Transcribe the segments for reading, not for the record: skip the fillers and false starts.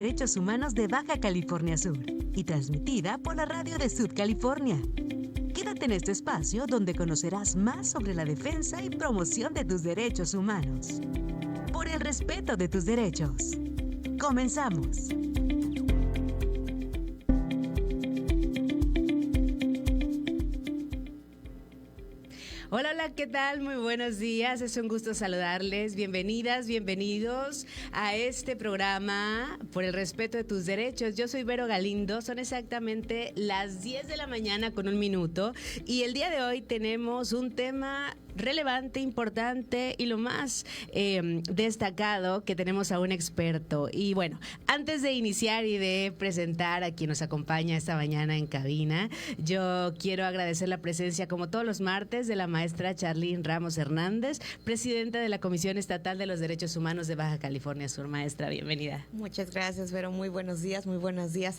Derechos Humanos de Baja California Sur y transmitida por la radio de Sud California. Quédate en este espacio donde conocerás más sobre la defensa y promoción de tus derechos humanos. Por el respeto de tus derechos. Comenzamos. Hola, hola, ¿qué tal? Muy buenos días, es un gusto saludarles. Bienvenidas, bienvenidos a este programa Por el respeto de tus derechos. Yo soy Vero Galindo, son exactamente las 10 de la mañana con 1 minuto y el día de hoy tenemos un tema relevante, importante y lo más destacado, que tenemos a un experto. Y bueno, antes de iniciar y de presentar a quien nos acompaña esta mañana en cabina, yo quiero agradecer la presencia, como todos los martes, de la maestra Charlene Ramos Hernández, presidenta de la Comisión Estatal de los Derechos Humanos de Baja California Sur. Maestra, bienvenida. Muchas gracias, Vero. Muy buenos días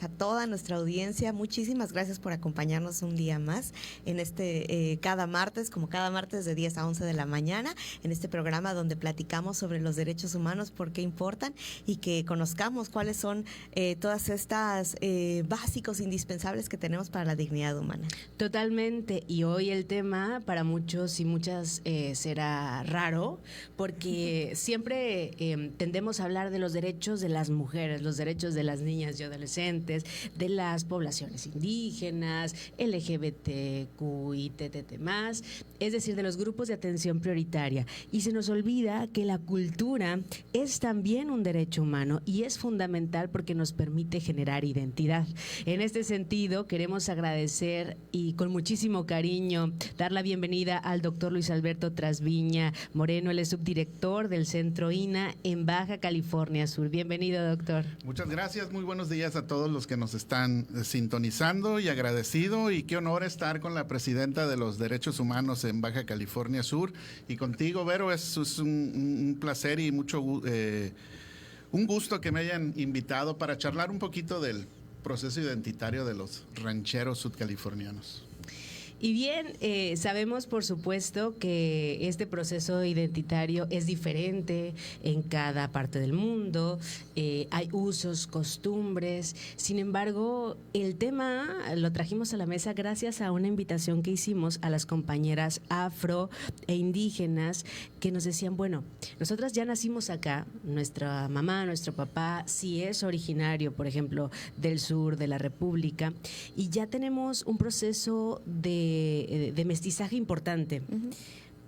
a toda nuestra audiencia. Muchísimas gracias por acompañarnos un día más en cada martes de 10 a 11 de la mañana, en este programa donde platicamos sobre los derechos humanos, por qué importan y que conozcamos cuáles son todas estas básicos indispensables que tenemos para la dignidad humana. Totalmente, y hoy el tema para muchos y muchas será raro, porque siempre tendemos a hablar de los derechos de las mujeres, los derechos de las niñas y adolescentes, de las poblaciones indígenas, LGBTQ y TTT+, es decir, de los grupos de atención prioritaria, y se nos olvida que la cultura es también un derecho humano y es fundamental porque nos permite generar identidad. En este sentido, queremos agradecer y con muchísimo cariño dar la bienvenida al doctor Luis Alberto Trasviña Moreno. Él es subdirector del Centro INA en Baja California Sur. Bienvenido, doctor. Muchas gracias, muy buenos días a todos los que nos están sintonizando y agradecido, y qué honor estar con la presidenta de los Derechos Humanos en Baja California Sur y contigo, Vero. Es un placer y un gusto que me hayan invitado para charlar un poquito del proceso identitario de los rancheros sudcalifornianos. Y bien, sabemos por supuesto que este proceso identitario es diferente en cada parte del mundo, hay usos, costumbres. Sin embargo, el tema lo trajimos a la mesa gracias a una invitación que hicimos a las compañeras afro e indígenas que nos decían, bueno, nosotras ya nacimos acá, nuestra mamá, nuestro papá sí es originario, por ejemplo, del sur de la República, y ya tenemos un proceso de mestizaje importante,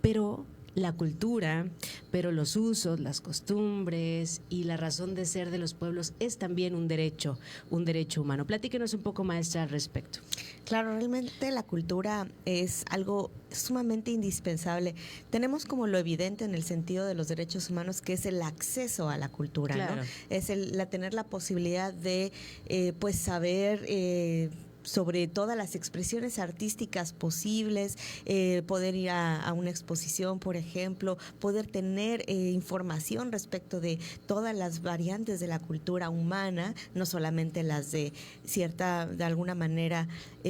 pero la cultura, pero los usos, las costumbres y la razón de ser de los pueblos es también un derecho humano. Platíquenos un poco, maestra, al respecto. Claro, realmente la cultura es algo sumamente indispensable. Tenemos como lo evidente en el sentido de los derechos humanos, que es el acceso a la cultura, claro, ¿no? Es tener la posibilidad de saber sobre todas las expresiones artísticas posibles, poder ir a una exposición, por ejemplo, poder tener información respecto de todas las variantes de la cultura humana, no solamente las de alguna manera,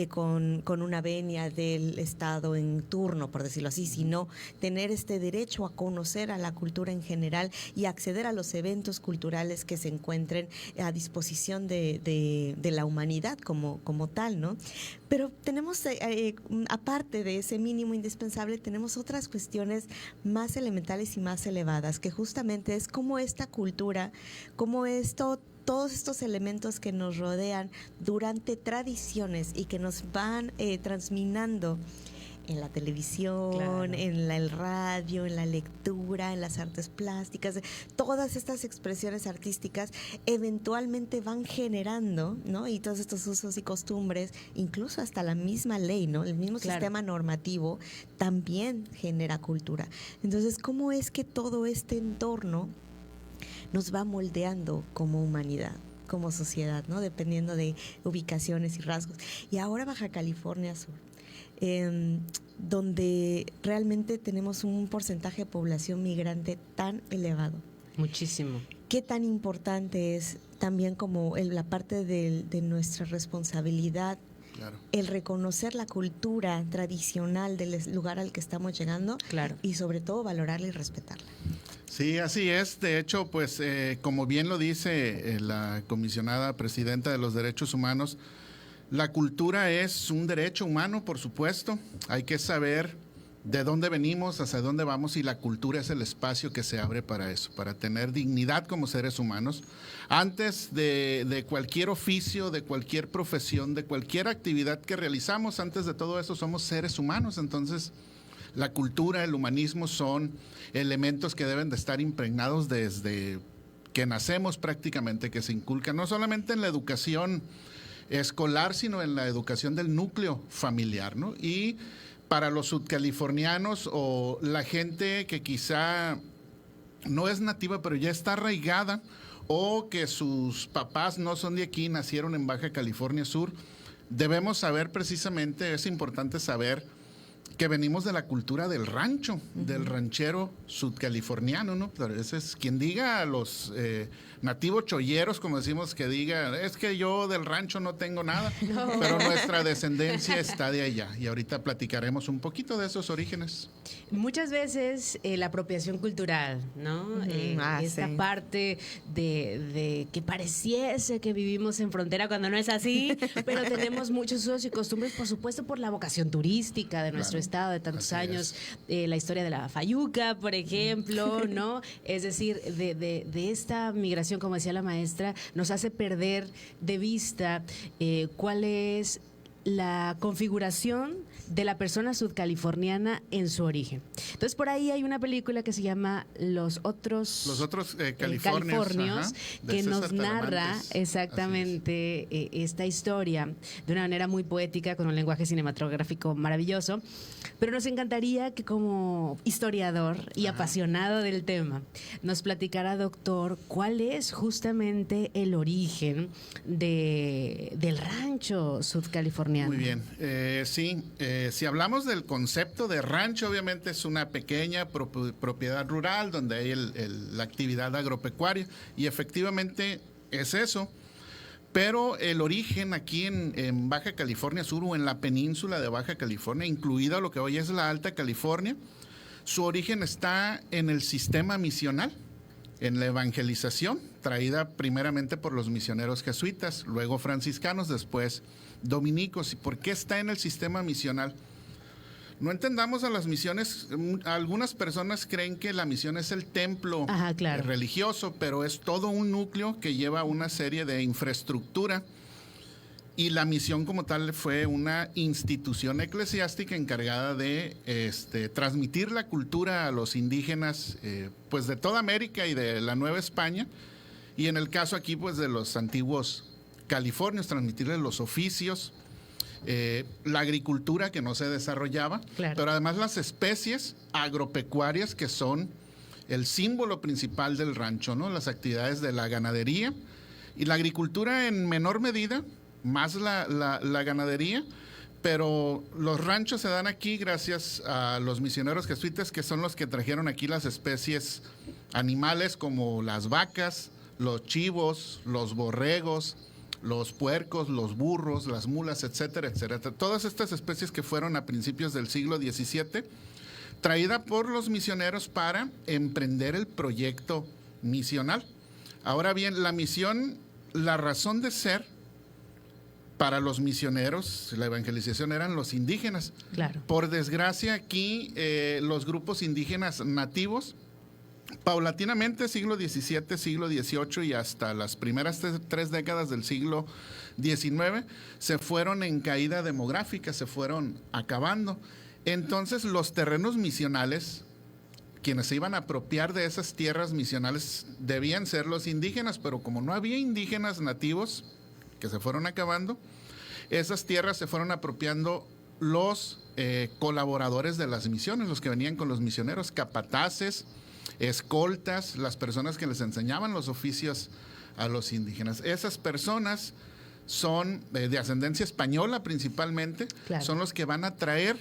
con una venia del Estado en turno, por decirlo así, sino tener este derecho a conocer a la cultura en general y acceder a los eventos culturales que se encuentren a disposición de la humanidad como tal, ¿no? Pero tenemos, aparte de ese mínimo indispensable, tenemos otras cuestiones más elementales y más elevadas, que justamente es cómo esta cultura, cómo todos estos elementos que nos rodean durante tradiciones y que nos van transminando en la televisión, claro, en el radio, en la lectura, en las artes plásticas, todas estas expresiones artísticas eventualmente van generando, ¿no? Y todos estos usos y costumbres, incluso hasta la misma ley, ¿no? El mismo claro, sistema normativo también genera cultura. Entonces, ¿cómo es que todo este entorno nos va moldeando como humanidad, como sociedad, ¿no? Dependiendo de ubicaciones y rasgos? Y ahora Baja California Sur, donde realmente tenemos un porcentaje de población migrante tan elevado. Muchísimo. ¿Qué tan importante es también como la parte de nuestra responsabilidad? Claro. El reconocer la cultura tradicional del lugar al que estamos llegando, claro, y sobre todo valorarla y respetarla. Sí, así es. De hecho, pues como bien lo dice la comisionada presidenta de los derechos humanos, la cultura es un derecho humano, por supuesto. Hay que saber de dónde venimos, hacia dónde vamos, y la cultura es el espacio que se abre para eso, para tener dignidad como seres humanos. Antes de cualquier oficio, de cualquier profesión, de cualquier actividad que realizamos, antes de todo eso somos seres humanos. Entonces, la cultura, el humanismo son elementos que deben de estar impregnados desde que nacemos prácticamente, que se inculcan no solamente en la educación escolar, sino en la educación del núcleo familiar, ¿no? Y para los sudcalifornianos o la gente que quizá no es nativa, pero ya está arraigada, o que sus papás no son de aquí, nacieron en Baja California Sur, debemos saber precisamente, es importante saber que venimos de la cultura del rancho, del ranchero sudcaliforniano, ¿no? Pero ese es quien diga a los nativos cholleros, como decimos, que diga, es que yo del rancho no tengo nada, no. Pero nuestra descendencia está de allá. Y ahorita platicaremos un poquito de esos orígenes. Muchas veces la apropiación cultural, ¿no? Esta sí. Parte de que pareciese que vivimos en frontera cuando no es así, pero tenemos muchos usos y costumbres, por supuesto, por la vocación turística de nuestro estado de tantos años, la historia de la fayuca, por ejemplo, ¿no? Es decir, de esta migración, como decía la maestra, nos hace perder de vista cuál es la configuración de la persona sudcaliforniana en su origen. Entonces, por ahí hay una película que se llama Los otros Californios, que nos narra exactamente esta historia de una manera muy poética, con un lenguaje cinematográfico maravilloso. Pero nos encantaría que, como historiador y apasionado del tema, nos platicara, doctor, cuál es justamente el origen del rancho sudcaliforniano. Muy bien, sí. Si hablamos del concepto de rancho, obviamente es una pequeña propiedad rural donde hay la actividad agropecuaria, y efectivamente es eso. Pero el origen aquí en Baja California Sur, o en la península de Baja California, incluida lo que hoy es la Alta California, su origen está en el sistema misional, en la evangelización, traída primeramente por los misioneros jesuitas, luego franciscanos, después dominicos. ¿Y por qué está en el sistema misional? No entendamos a las misiones. Algunas personas creen que la misión es el templo religioso, pero es todo un núcleo que lleva una serie de infraestructura, y la misión como tal fue una institución eclesiástica encargada de transmitir la cultura a los indígenas pues de toda América y de la Nueva España, y en el caso aquí pues de los antiguos californios, transmitirles los oficios, la agricultura que no se desarrollaba, pero además las especies agropecuarias que son el símbolo principal del rancho, ¿no? Las actividades de la ganadería y la agricultura en menor medida, más la ganadería, pero los ranchos se dan aquí gracias a los misioneros jesuitas, que son los que trajeron aquí las especies animales como las vacas, los chivos, los borregos, los puercos, los burros, las mulas, etcétera, etcétera. Todas estas especies que fueron a principios del siglo XVII, traída por los misioneros para emprender el proyecto misional. Ahora bien, la misión, la razón de ser para los misioneros, la evangelización, eran los indígenas. Claro. Por desgracia, aquí los grupos indígenas nativos, paulatinamente, siglo XVII, siglo XVIII y hasta las primeras tres décadas del siglo XIX, se fueron en caída demográfica, se fueron acabando. Entonces, los terrenos misionales, quienes se iban a apropiar de esas tierras misionales, debían ser los indígenas, pero como no había indígenas nativos, que se fueron acabando, esas tierras se fueron apropiando los colaboradores de las misiones, los que venían con los misioneros, capataces, escoltas, las personas que les enseñaban los oficios a los indígenas. Esas personas son de ascendencia española principalmente, son los que van a traer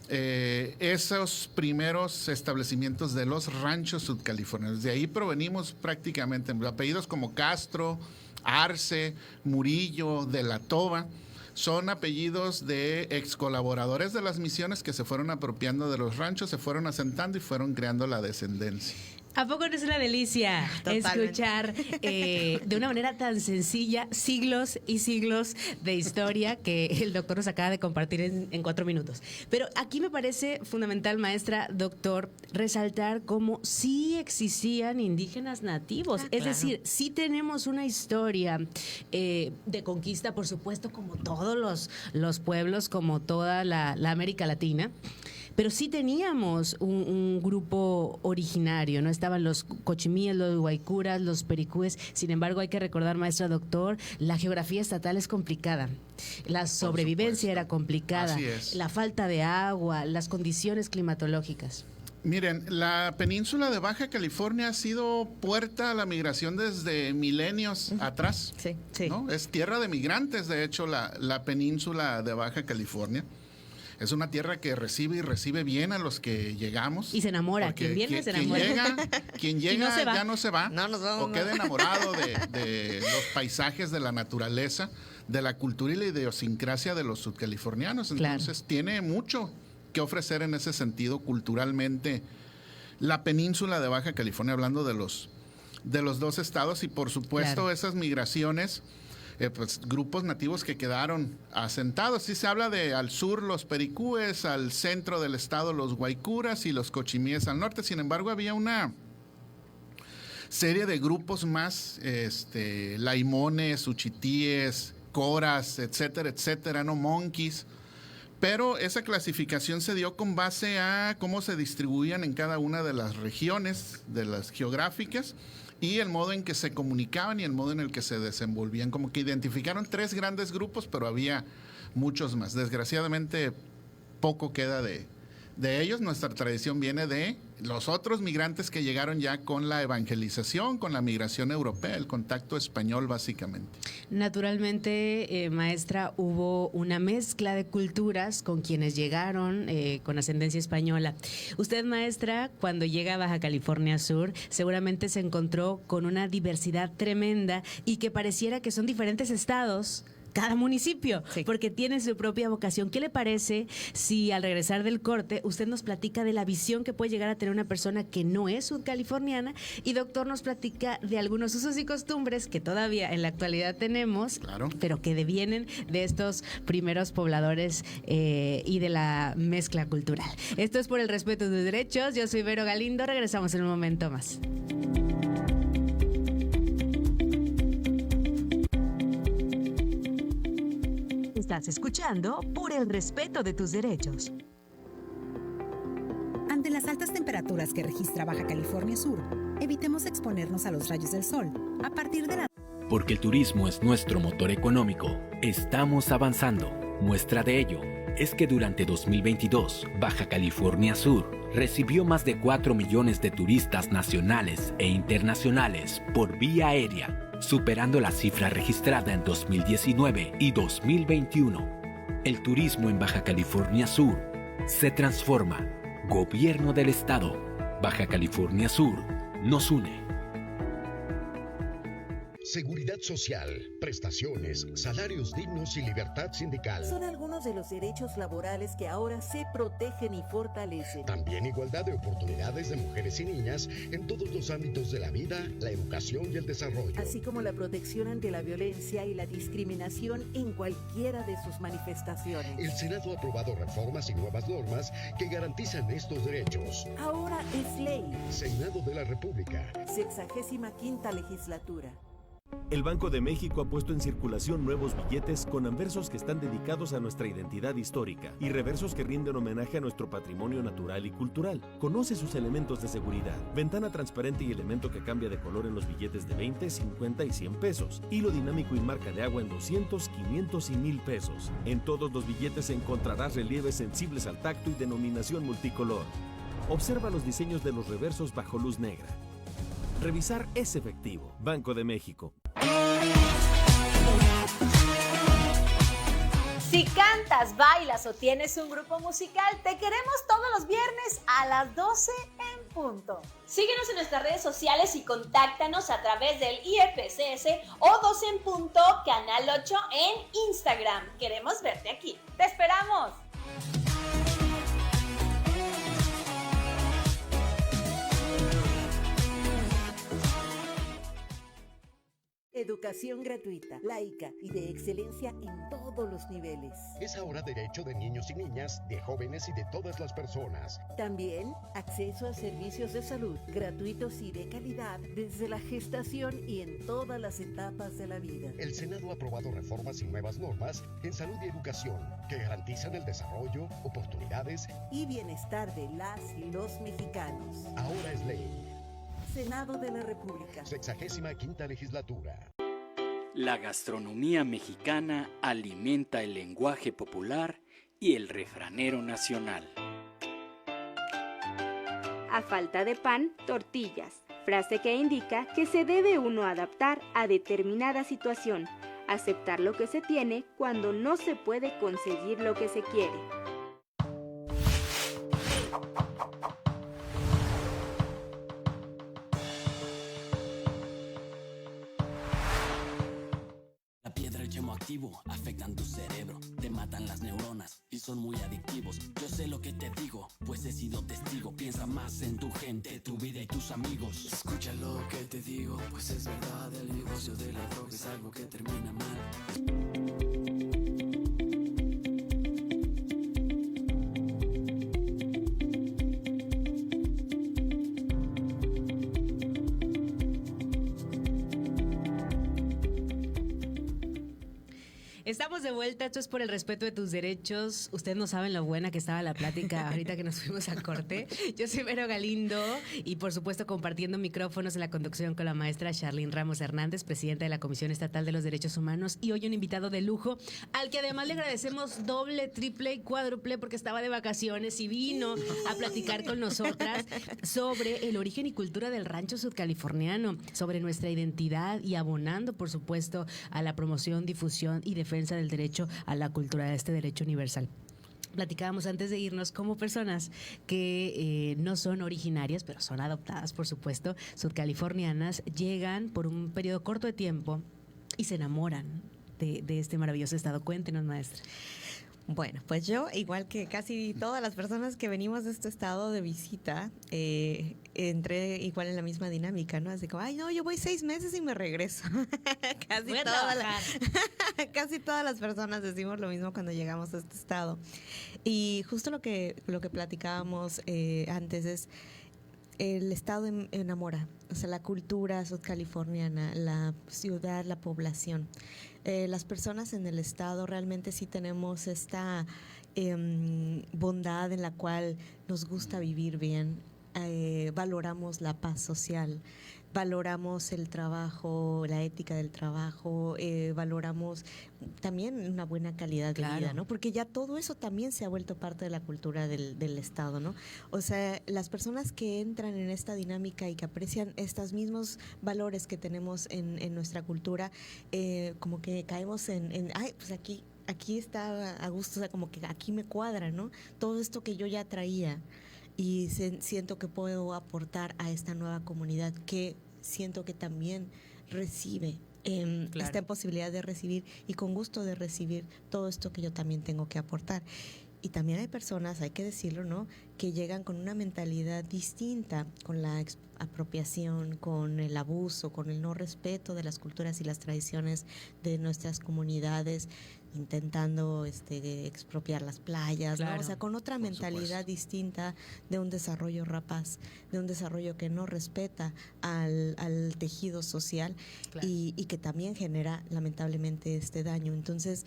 esos primeros establecimientos de los ranchos sudcalifornianos. De ahí provenimos prácticamente, apellidos como Castro, Arce, Murillo, de la Toba, son apellidos de ex colaboradores de las misiones que se fueron apropiando de los ranchos, se fueron asentando y fueron creando la descendencia. ¿A poco no es una delicia escuchar de una manera tan sencilla siglos y siglos de historia que el doctor nos acaba de compartir en 4 minutos? Pero aquí me parece fundamental, maestra, doctor, resaltar cómo sí existían indígenas nativos. Es decir, sí tenemos una historia de conquista, por supuesto, como todos los pueblos, como toda la América Latina. Pero sí teníamos un grupo originario, ¿no? Estaban los cochimíes, los guaycuras, los pericúes. Sin embargo, hay que recordar, maestra, doctor, la geografía estatal es complicada. La sobrevivencia era complicada. Así es. La falta de agua, las condiciones climatológicas. Miren, la península de Baja California ha sido puerta a la migración desde milenios atrás. Sí, sí. ¿No? Es tierra de migrantes, de hecho, la península de Baja California. Es una tierra que recibe bien a los que llegamos. Y se enamora. Quien viene se enamora. Quien llega no ya no se va. No nos vamos, o queda enamorado de los paisajes, de la naturaleza, de la cultura y la idiosincrasia de los sudcalifornianos. Entonces tiene mucho que ofrecer en ese sentido culturalmente la península de Baja California, hablando de los 2 estados y por supuesto esas migraciones. Pues grupos nativos que quedaron asentados. Sí se habla de al sur los pericúes, al centro del estado los guaycuras y los cochimíes al norte. Sin embargo, había una serie de grupos más, laimones, uchitíes, coras, etcétera, etcétera, no monkeys. Pero esa clasificación se dio con base a cómo se distribuían en cada una de las regiones, de las geográficas, y el modo en que se comunicaban y el modo en el que se desenvolvían. Como que identificaron 3 grandes grupos, pero había muchos más. Desgraciadamente, poco queda de ellos. Nuestra tradición viene de los otros migrantes que llegaron ya con la evangelización, con la migración europea, el contacto español básicamente. Naturalmente, maestra, hubo una mezcla de culturas con quienes llegaron con ascendencia española. Usted, maestra, cuando llega a Baja California Sur, seguramente se encontró con una diversidad tremenda y que pareciera que son diferentes estados, cada municipio, porque tiene su propia vocación. ¿Qué le parece si al regresar del corte usted nos platica de la visión que puede llegar a tener una persona que no es sudcaliforniana y doctor nos platica de algunos usos y costumbres que todavía en la actualidad tenemos, pero que devienen de estos primeros pobladores y de la mezcla cultural? Esto es Por el Respeto de tus Derechos. Yo soy Vero Galindo. Regresamos en un momento más. Estás escuchando Por el Respeto de tus Derechos. Ante las altas temperaturas que registra Baja California Sur, evitemos exponernos a los rayos del sol. A partir de la... Porque el turismo es nuestro motor económico, estamos avanzando. Muestra de ello es que durante 2022, Baja California Sur recibió más de 4 millones de turistas nacionales e internacionales por vía aérea, superando la cifra registrada en 2019 y 2021. El turismo en Baja California Sur se transforma. Gobierno del Estado. Baja California Sur nos une. Seguridad social, prestaciones, salarios dignos y libertad sindical. Son algunos de los derechos laborales que ahora se protegen y fortalecen. También igualdad de oportunidades de mujeres y niñas en todos los ámbitos de la vida, la educación y el desarrollo. Así como la protección ante la violencia y la discriminación en cualquiera de sus manifestaciones. El Senado ha aprobado reformas y nuevas normas que garantizan estos derechos. Ahora es ley. Senado de la República. 65ª legislatura. El Banco de México ha puesto en circulación nuevos billetes con anversos que están dedicados a nuestra identidad histórica y reversos que rinden homenaje a nuestro patrimonio natural y cultural. Conoce sus elementos de seguridad: ventana transparente y elemento que cambia de color en los billetes de 20, 50 y 100 pesos. Hilo dinámico y marca de agua en 200, 500 y 1000 pesos. En todos los billetes encontrarás relieves sensibles al tacto y denominación multicolor. Observa los diseños de los reversos bajo luz negra. Revisar es efectivo. Banco de México. Si cantas, bailas o tienes un grupo musical, te queremos todos los viernes a las 12 en punto. Síguenos en nuestras redes sociales y contáctanos a través del IFCS o 12 en punto, Canal 8 en Instagram. Queremos verte aquí. ¡Te esperamos! Educación gratuita, laica y de excelencia en todos los niveles. Es ahora derecho de niños y niñas, de jóvenes y de todas las personas. También acceso a servicios de salud gratuitos y de calidad desde la gestación y en todas las etapas de la vida. El Senado ha aprobado reformas y nuevas normas en salud y educación que garantizan el desarrollo, oportunidades y bienestar de las y los mexicanos. Ahora es ley. Senado de la República. 65ª legislatura. La gastronomía mexicana alimenta el lenguaje popular y el refranero nacional. A falta de pan, tortillas. Frase que indica que se debe uno adaptar a determinada situación, aceptar lo que se tiene cuando no se puede conseguir lo que se quiere. Afectan tu cerebro, te matan las neuronas y son muy adictivos. Yo sé lo que te digo, pues he sido testigo. Piensa más en tu gente, tu vida y tus amigos. Escucha lo que te digo, pues es verdad. El negocio de la droga es algo que termina mal. Estamos de vuelta, esto es por el respeto de tus derechos. Ustedes no saben lo buena que estaba la plática ahorita que nos fuimos a corte. Yo soy Vero Galindo y por supuesto compartiendo micrófonos en la conducción con la maestra Charlyn Ramos Hernández, presidenta de la Comisión Estatal de los Derechos Humanos, y hoy un invitado de lujo al que además le agradecemos doble, triple y cuádruple porque estaba de vacaciones y vino a platicar con nosotras sobre el origen y cultura del rancho sudcaliforniano, sobre nuestra identidad y abonando por supuesto a la promoción, difusión y defensa del derecho a la cultura, de este derecho universal. Platicábamos antes de irnos como personas que no son originarias, pero son adoptadas, por supuesto, sudcalifornianas, llegan por un periodo corto de tiempo y se enamoran de este maravilloso estado. Cuéntenos, maestra. Bueno, pues yo, igual que casi todas las personas que venimos de este estado de visita, entré igual en la misma dinámica, ¿no? Así como, ay, no, yo voy 6 meses y me regreso. Casi todas las personas decimos lo mismo cuando llegamos a este estado. Y justo lo que platicábamos antes es, el estado enamora, o sea, la cultura sudcaliforniana, la ciudad, la población. Las personas en el estado realmente sí tenemos esta bondad en la cual nos gusta vivir bien, valoramos la paz social, valoramos el trabajo, la ética del trabajo, valoramos también una buena calidad de vida, ¿no? Porque ya todo eso también se ha vuelto parte de la cultura del Estado, ¿no? O sea, las personas que entran en esta dinámica y que aprecian estos mismos valores que tenemos en nuestra cultura, como que caemos en ay, pues aquí está a gusto, o sea, como que aquí me cuadra, ¿no? Todo esto que yo ya traía. Y siento que puedo aportar a esta nueva comunidad que siento que también recibe, está en posibilidad de recibir y con gusto de recibir todo esto que yo también tengo que aportar. Y también hay personas, hay que decirlo, ¿no?, que llegan con una mentalidad distinta, con la apropiación, con el abuso, con el no respeto de las culturas y las tradiciones de nuestras comunidades, intentando expropiar las playas, ¿no? O sea, con otra mentalidad distinta de un desarrollo rapaz, de un desarrollo que no respeta al tejido social y que también genera lamentablemente este daño. Entonces,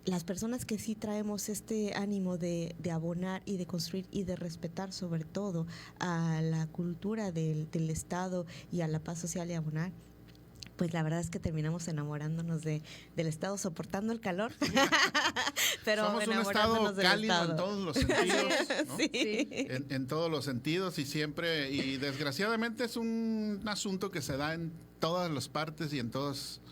las personas que sí traemos este ánimo de abonar y de construir y de respetar sobre todo a la cultura del Estado y a la paz social y abonar, pues la verdad es que terminamos enamorándonos del Estado, soportando el calor, pero somos un Estado cálido en todos los sentidos, ¿no? Sí. En todos los sentidos y siempre, y desgraciadamente es un asunto que se da en todas las partes y en todos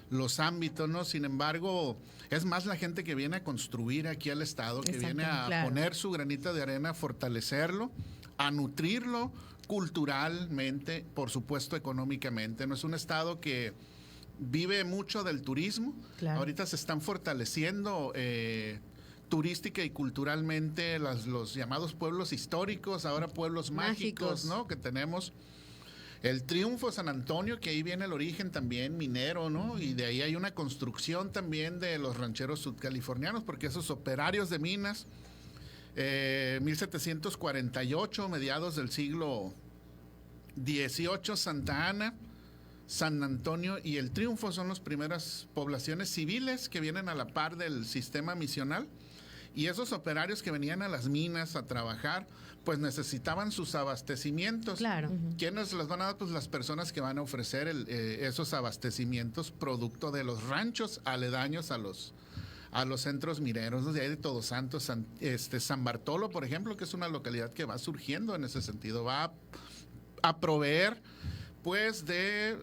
los ámbitos, ¿no? Sin embargo, es más la gente que viene a construir aquí al Estado, que viene a poner su granito de arena, a fortalecerlo, a nutrirlo culturalmente, por supuesto económicamente. No es un Estado que vive mucho del turismo. Ahorita se están fortaleciendo turística y culturalmente los llamados pueblos históricos, ahora pueblos mágicos, ¿no?, que tenemos. El Triunfo, San Antonio, que ahí viene el origen también minero, ¿no? Y de ahí hay una construcción también de los rancheros sudcalifornianos, porque esos operarios de minas, 1748, mediados del siglo XVIII, Santa Ana, San Antonio y el Triunfo son las primeras poblaciones civiles que vienen a la par del sistema misional. Y esos operarios que venían a las minas a trabajar, pues necesitaban sus abastecimientos. Claro. ¿Quiénes las van a dar? Pues las personas que van a ofrecer esos abastecimientos producto de los ranchos aledaños a los centros mineros. De ahí de Todos Santos, San Bartolo, por ejemplo, que es una localidad que va surgiendo en ese sentido. Va a proveer, pues, de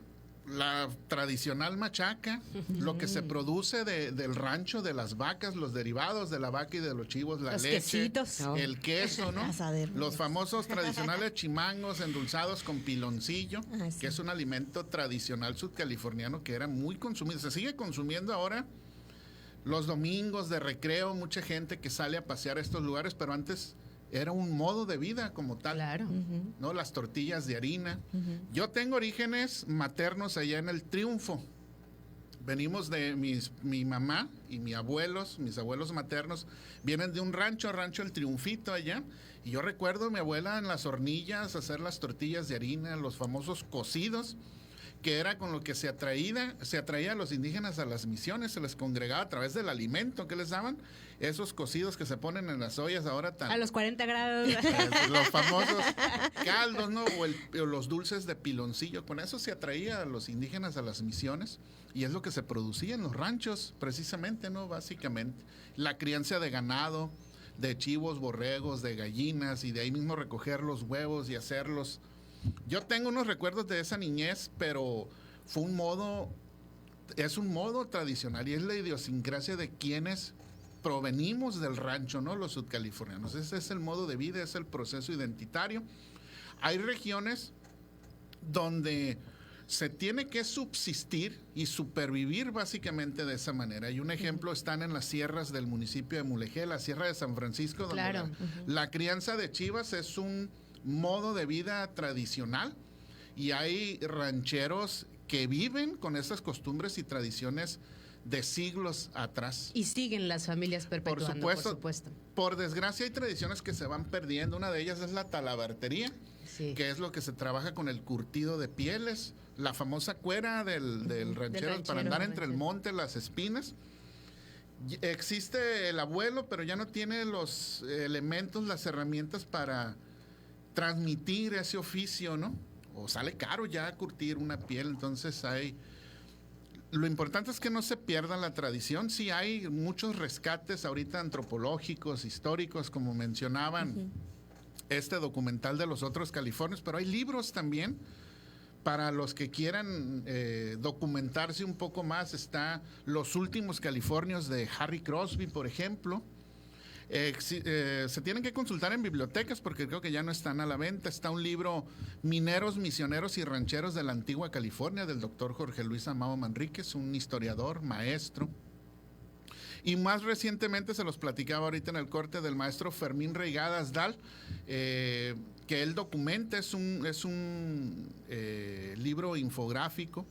la tradicional machaca, lo que se produce del rancho, de las vacas, los derivados de la vaca y de los chivos, la leche, quesitos, el queso, ¿no? Los famosos tradicionales chimangos endulzados con piloncillo, que es un alimento tradicional sudcaliforniano que era muy consumido. Se sigue consumiendo ahora los domingos de recreo, mucha gente que sale a pasear a estos lugares, pero antes era un modo de vida como tal. Claro. ¿No? Las tortillas de harina. Yo tengo orígenes maternos allá en el Triunfo. Venimos de mi mamá y mis abuelos maternos, vienen de un rancho El Triunfito allá. Y yo recuerdo a mi abuela en las hornillas hacer las tortillas de harina, los famosos cocidos, que era con lo que se atraía a los indígenas a las misiones, se les congregaba a través del alimento que les daban, esos cocidos que se ponen en las ollas ahora tan... A los 40 grados. Los famosos caldos, ¿no? O los dulces de piloncillo, con eso se atraía a los indígenas a las misiones, y es lo que se producía en los ranchos, precisamente, ¿no? Básicamente. La crianza de ganado, de chivos, borregos, de gallinas, y de ahí mismo recoger los huevos y hacerlos. Yo tengo unos recuerdos de esa niñez, pero es un modo tradicional y es la idiosincrasia de quienes provenimos del rancho, ¿no? Los sudcalifornianos. Ese es el modo de vida, es el proceso identitario. Hay regiones donde se tiene que subsistir y supervivir básicamente de esa manera. Y un ejemplo están en las sierras del municipio de Mulegé, la Sierra de San Francisco, donde la crianza de chivas es un modo de vida tradicional, y hay rancheros que viven con esas costumbres y tradiciones de siglos atrás. Y siguen las familias perpetuando, por supuesto. Por desgracia hay tradiciones que se van perdiendo. Una de ellas es la talabartería, que es lo que se trabaja con el curtido de pieles, la famosa cuera del ranchero para andar entre el monte, las espinas. Existe el abuelo, pero ya no tiene los elementos, las herramientas para transmitir ese oficio, ¿no? O sale caro ya curtir una piel, entonces lo importante es que no se pierda la tradición. Sí hay muchos rescates ahorita antropológicos, históricos, como mencionaban este documental de los otros Californios, pero hay libros también para los que quieran documentarse un poco más. Está Los Últimos Californios de Harry Crosby, por ejemplo. Se tienen que consultar en bibliotecas porque creo que ya no están a la venta. Está un libro, Mineros, Misioneros y Rancheros de la Antigua California, del doctor Jorge Luis Amado Manríquez, un historiador, maestro. Y más recientemente, se los platicaba ahorita en el corte, del maestro Fermín Reigadas Dal, que él documenta, es un libro infográfico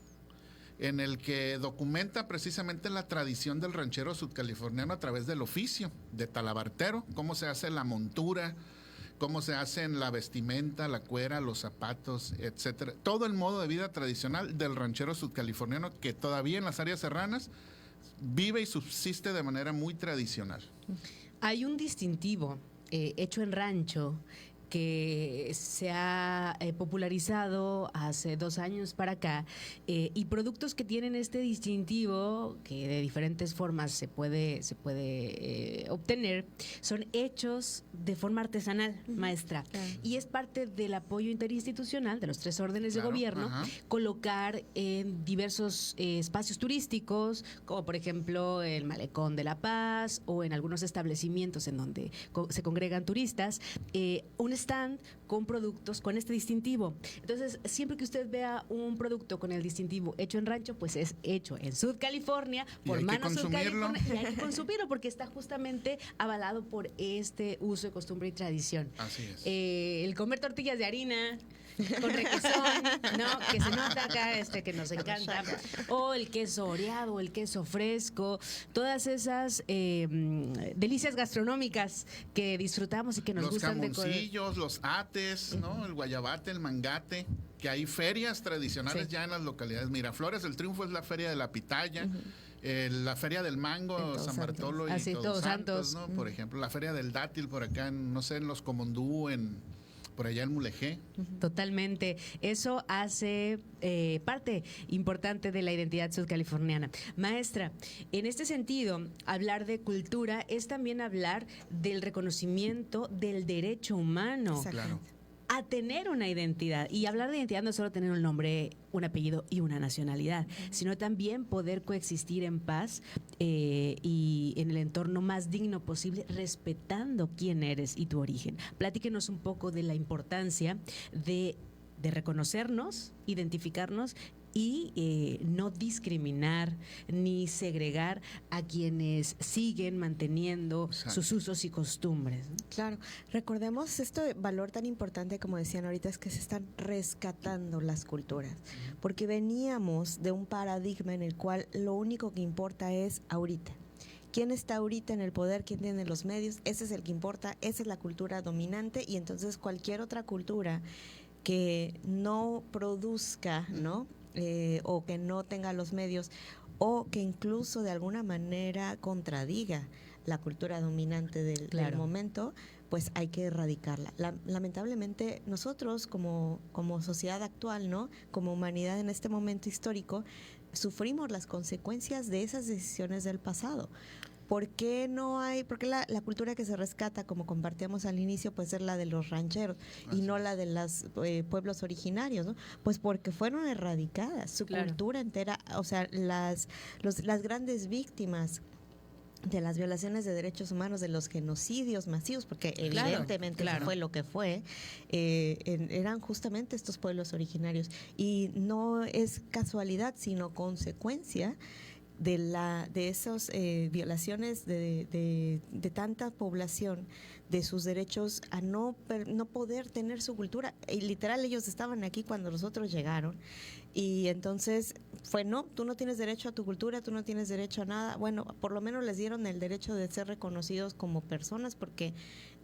en el que documenta precisamente la tradición del ranchero sudcaliforniano a través del oficio de talabartero, cómo se hace la montura, cómo se hacen la vestimenta, la cuera, los zapatos, etcétera. Todo el modo de vida tradicional del ranchero sudcaliforniano, que todavía en las áreas serranas vive y subsiste de manera muy tradicional. Hay un distintivo hecho en rancho que se ha popularizado hace 2 años para acá, y productos que tienen este distintivo, que de diferentes formas se puede obtener, son hechos de forma artesanal, maestra. Y es parte del apoyo interinstitucional de los 3 órdenes de gobierno, colocar en diversos espacios turísticos, como por ejemplo el Malecón de La Paz, o en algunos establecimientos en donde se congregan turistas, un stand con productos con este distintivo. Entonces, siempre que usted vea un producto con el distintivo hecho en rancho, pues es hecho en Sudcalifornia, por manos Sudcalifornia, y hay que consumirlo porque está justamente avalado por este uso de costumbre y tradición. Así es. El comer tortillas de harina, con requesón, ¿no? Que se nota acá, que nos encanta. O el queso oreado, el queso fresco, todas esas delicias gastronómicas que disfrutamos y que nos gustan. Los jamoncillos, los ates, ¿no? El guayabate, el mangate, que hay ferias tradicionales ya en las localidades. Miraflores, el Triunfo es la feria de la pitaya. La feria del mango, San Bartolo y Todos Santos, ¿no? Por ejemplo, la feria del dátil por acá, no sé, en Los Comondú, por allá en Mulegé. Totalmente. Eso hace parte importante de la identidad sudcaliforniana. Maestra, en este sentido, hablar de cultura es también hablar del reconocimiento del derecho humano. Claro. A tener una identidad. Y hablar de identidad no es solo tener un nombre, un apellido y una nacionalidad, sino también poder coexistir en paz y en el entorno más digno posible, respetando quién eres y tu origen. Platíquenos un poco de la importancia de reconocernos, identificarnos y no discriminar ni segregar a quienes siguen manteniendo sus usos y costumbres, ¿no? Claro, recordemos este valor tan importante, como decían ahorita, es que se están rescatando las culturas, porque veníamos de un paradigma en el cual lo único que importa es ahorita. ¿Quién está ahorita en el poder? ¿Quién tiene los medios? Ese es el que importa, esa es la cultura dominante, y entonces cualquier otra cultura que no produzca, ¿no? O que no tenga los medios, o que incluso de alguna manera contradiga la cultura dominante del momento, pues hay que erradicarla. Lamentablemente nosotros como sociedad actual, ¿no? Como humanidad en este momento histórico, sufrimos las consecuencias de esas decisiones del pasado. ¿Por qué no hay? Porque la cultura que se rescata, como compartíamos al inicio, pues es la de los rancheros y no la de los pueblos originarios, ¿no? Pues porque fueron erradicadas, su cultura entera, o sea, las grandes víctimas de las violaciones de derechos humanos, de los genocidios masivos, porque evidentemente eso fue lo que fue, eran justamente estos pueblos originarios. Y no es casualidad, sino consecuencia de esas violaciones de tanta población, de sus derechos a no poder tener su cultura. Y literal, ellos estaban aquí cuando nosotros llegaron, y entonces fue, no, tú no tienes derecho a tu cultura, tú no tienes derecho a nada. Bueno, por lo menos les dieron el derecho de ser reconocidos como personas, porque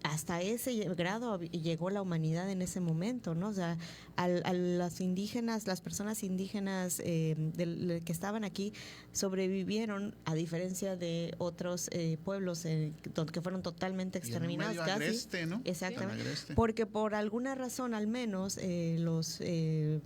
hasta ese grado llegó la humanidad en ese momento, ¿no? O sea, a las indígenas, las personas indígenas que estaban aquí sobrevivieron, a diferencia de otros pueblos que fueron totalmente exterminados, casi. Agreste, ¿no? Exactamente. Porque por alguna razón, al menos,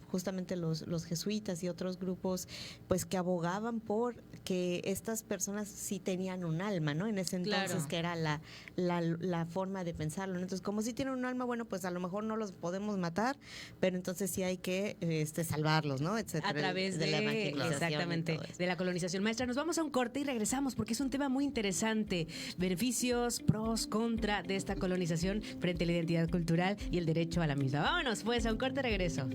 justamente los jesuitas y otros grupos, pues que abogaban por que estas personas sí tenían un alma, ¿no? En ese entonces, que era la forma de pensarlo, ¿no? Entonces, como si tienen un alma, bueno, pues a lo mejor no los podemos matar, pero entonces sí hay que salvarlos, ¿no? Etcétera, a través de la evangelización, exactamente, de la colonización. Maestra, nos vamos a un corte y regresamos, porque es un tema muy interesante: beneficios, pros, contra de esta colonización frente a la identidad cultural y el derecho a la misma. Vámonos pues a un corte, regreso.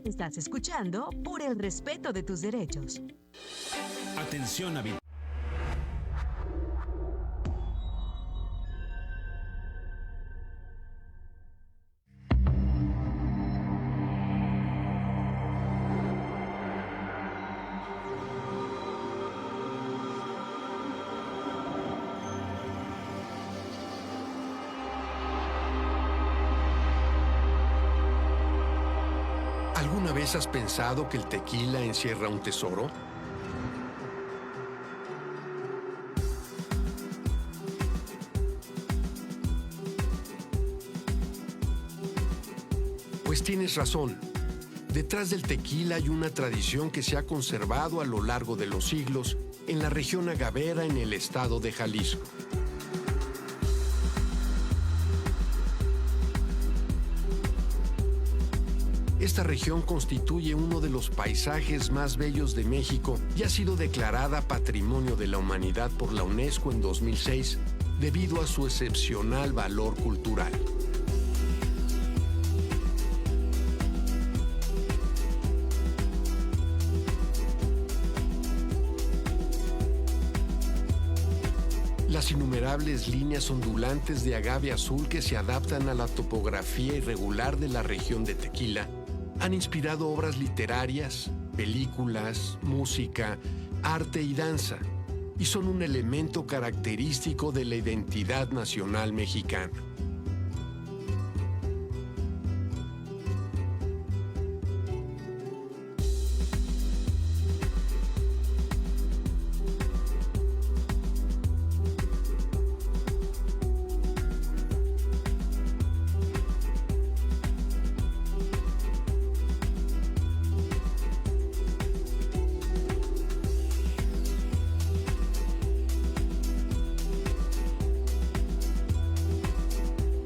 Estás escuchando Por el Respeto de tus Derechos. Atención, habitantes. ¿Alguna vez has pensado que el tequila encierra un tesoro? Pues tienes razón. Detrás del tequila hay una tradición que se ha conservado a lo largo de los siglos en la región agavera, en el estado de Jalisco. Esta región constituye uno de los paisajes más bellos de México y ha sido declarada Patrimonio de la Humanidad por la UNESCO en 2006 debido a su excepcional valor cultural. Las innumerables líneas ondulantes de agave azul que se adaptan a la topografía irregular de la región de Tequila han inspirado obras literarias, películas, música, arte y danza, y son un elemento característico de la identidad nacional mexicana.